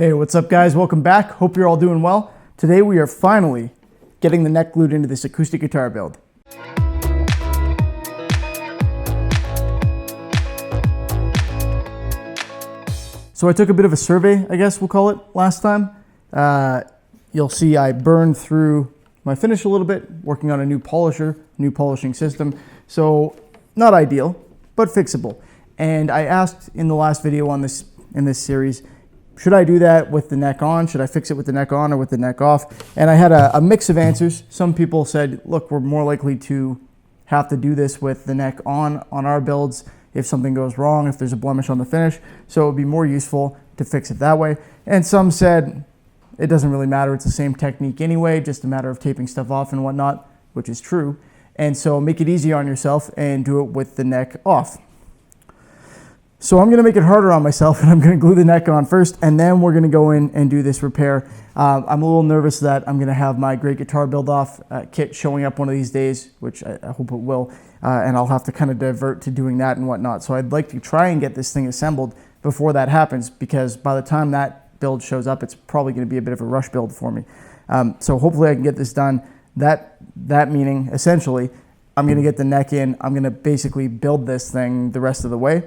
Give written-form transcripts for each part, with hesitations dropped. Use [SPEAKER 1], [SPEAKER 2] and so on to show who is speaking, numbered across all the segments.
[SPEAKER 1] Hey, what's up guys? Welcome back. Hope you're all doing well. Today we are finally getting the neck glued into this acoustic guitar build. So I took a bit of a survey, I guess we'll call it, last time. You'll see I burned through my finish a little bit, working on a new polishing system. So not ideal, but fixable. And I asked in the last video in this series, should I do that with the neck on? Should I fix it with the neck on or with the neck off? And I had a mix of answers. Some people said, look, we're more likely to have to do this with the neck on our builds if something goes wrong, if there's a blemish on the finish. So it would be more useful to fix it that way. And some said, it doesn't really matter. It's the same technique anyway, just a matter of taping stuff off and whatnot, which is true. And so make it easy on yourself and do it with the neck off. So I'm going to make it harder on myself, and I'm going to glue the neck on first, and then we're going to go in and do this repair. I'm a little nervous that I'm going to have my Great Guitar Build-Off kit showing up one of these days, which I hope it will, and I'll have to kind of divert to doing that and whatnot. So I'd like to try and get this thing assembled before that happens, because by the time that build shows up, it's probably going to be a bit of a rush build for me. So hopefully I can get this done. That meaning, essentially, I'm going to get the neck in. I'm going to basically build this thing the rest of the way.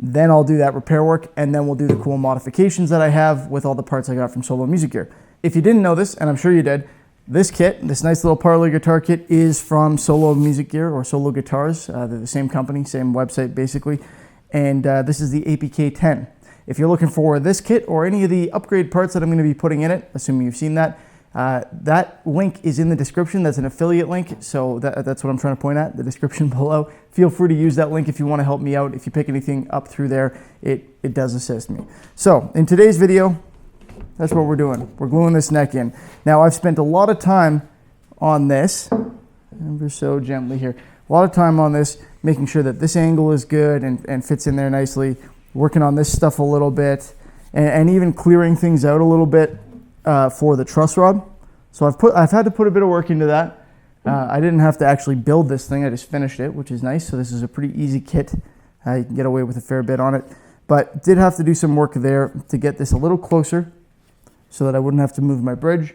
[SPEAKER 1] Then I'll do that repair work, and then we'll do the cool modifications that I have with all the parts I got from Solo Music Gear. If you didn't know this, and I'm sure you did, this kit, this nice little parlor guitar kit, is from Solo Music Gear or Solo Guitars. They're the same company, same website basically. And this is the APK-10. If you're looking for this kit or any of the upgrade parts that I'm going to be putting in it, assuming you've seen that, that link is in the description. That's an affiliate link, so that's what I'm trying to point at, the description below. Feel free to use that link if you want to help me out. If you pick anything up through there, it does assist me. So in today's video, that's what we're doing. We're gluing this neck in. Now I've spent a lot of time on this, ever so gently here, a lot of time on this, making sure that this angle is good and fits in there nicely, working on this stuff a little bit, and even clearing things out a little bit for the truss rod. So I've had to put a bit of work into that. I didn't have to actually build this thing, I just finished it, which is nice. So this is a pretty easy kit. You can get away with a fair bit on it, but did have to do some work there to get this a little closer so that I wouldn't have to move my bridge,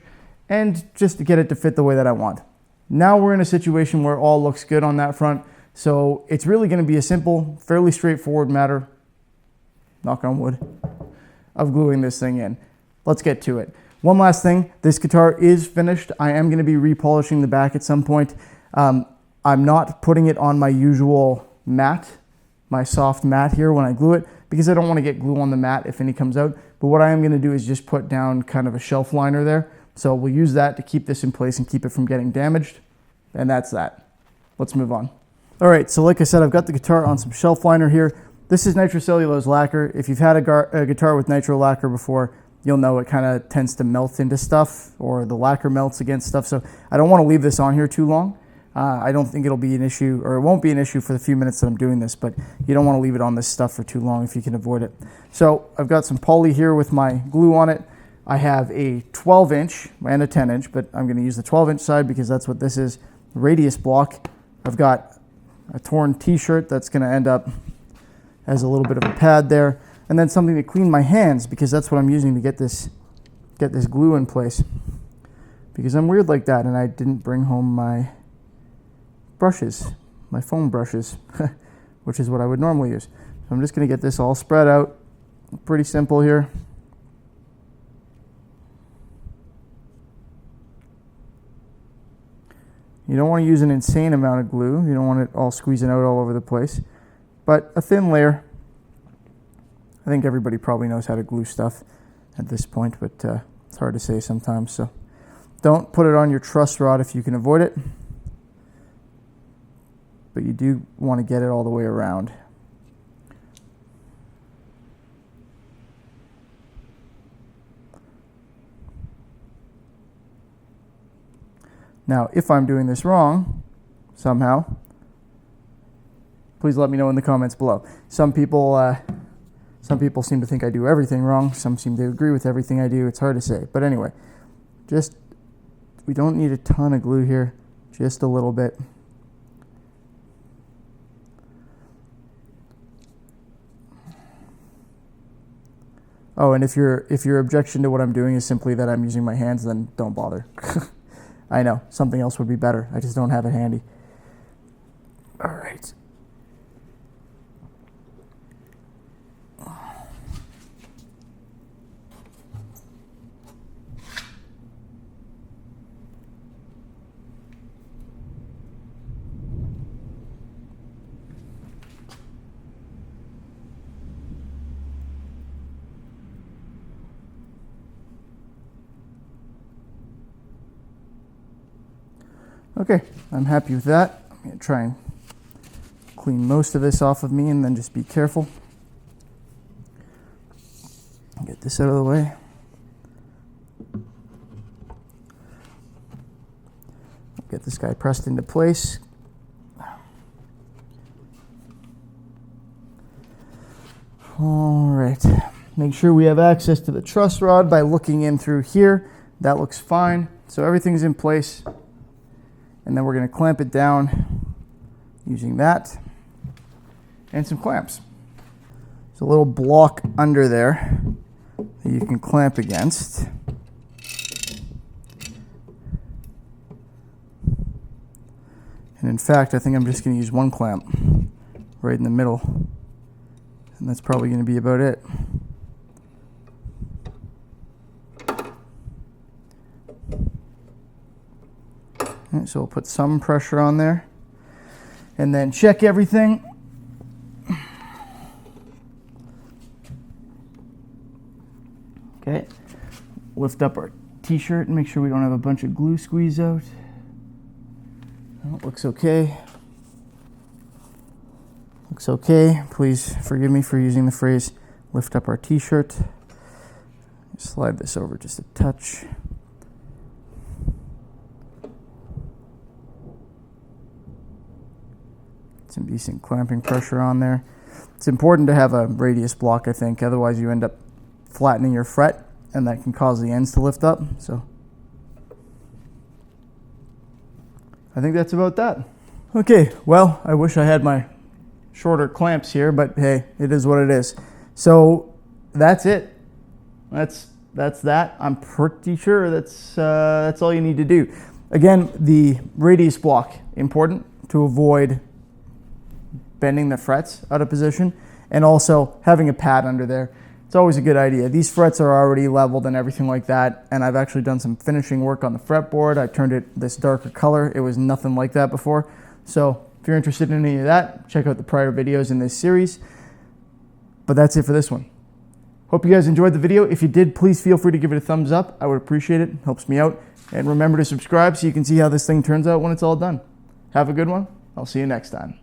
[SPEAKER 1] and just to get it to fit the way that I want. Now we're in a situation where all looks good on that front. So it's really going to be a simple, fairly straightforward matter, knock on wood, of gluing this thing in. Let's get to it. One last thing, this guitar is finished. I am going to be repolishing the back at some point. I'm not putting it on my usual mat, my soft mat here when I glue it, because I don't want to get glue on the mat if any comes out. But what I am going to do is just put down kind of a shelf liner there. So we'll use that to keep this in place and keep it from getting damaged. And that's that. Let's move on. All right, so like I said, I've got the guitar on some shelf liner here. This is nitrocellulose lacquer. If you've had a guitar with nitro lacquer before, you'll know it kind of tends to melt into stuff, or the lacquer melts against stuff. So I don't want to leave this on here too long. I don't think it'll be an issue, or it won't be an issue for the few minutes that I'm doing this, but you don't want to leave it on this stuff for too long if you can avoid it. So I've got some poly here with my glue on it. I have a 12-inch and a 10-inch, but I'm going to use the 12-inch side because that's what this is, radius block. I've got a torn t-shirt that's going to end up as a little bit of a pad there, and then something to clean my hands, because that's what I'm using to get this glue in place, because I'm weird like that and I didn't bring home my brushes, my foam brushes, which is what I would normally use. So I'm just going to get this all spread out. Pretty simple here. You don't want to use an insane amount of glue. You don't want it all squeezing out all over the place, but a thin layer. I think everybody probably knows how to glue stuff at this point, but it's hard to say sometimes. So don't put it on your truss rod if you can avoid it, but you do want to get it all the way around. Now, if I'm doing this wrong somehow, please let me know in the comments below. Some people seem to think I do everything wrong. Some seem to agree with everything I do. It's hard to say. But anyway, we don't need a ton of glue here, just a little bit. Oh, and if your objection to what I'm doing is simply that I'm using my hands, then don't bother. I know, something else would be better. I just don't have it handy. All right. Okay, I'm happy with that. I'm going to try and clean most of this off of me and then just be careful. Get this out of the way. Get this guy pressed into place. All right, make sure we have access to the truss rod by looking in through here. That looks fine. So everything's in place. And then we're going to clamp it down using that and some clamps. There's a little block under there that you can clamp against. And in fact, I think I'm just going to use one clamp right in the middle. And that's probably going to be about it. Right, so we'll put some pressure on there and then check everything. Okay, lift up our t-shirt and make sure we don't have a bunch of glue squeeze out. Oh, looks okay. Looks okay. Please forgive me for using the phrase lift up our t-shirt. Slide this over just a touch. Some decent clamping pressure on there. It's important to have a radius block, I think, otherwise you end up flattening your fret and that can cause the ends to lift up. So I think that's about that. Okay, well, I wish I had my shorter clamps here, but hey, it is what it is. So that's it. That's that. I'm pretty sure that's all you need to do. Again, the radius block, important to avoid bending the frets out of position, and also having a pad under there. It's always a good idea. These frets are already leveled and everything like that, and I've actually done some finishing work on the fretboard. I turned it this darker color. It was nothing like that before. So if you're interested in any of that, check out the prior videos in this series. But that's it for this one. Hope you guys enjoyed the video. If you did, please feel free to give it a thumbs up. I would appreciate it. It helps me out. And remember to subscribe so you can see how this thing turns out when it's all done. Have a good one. I'll see you next time.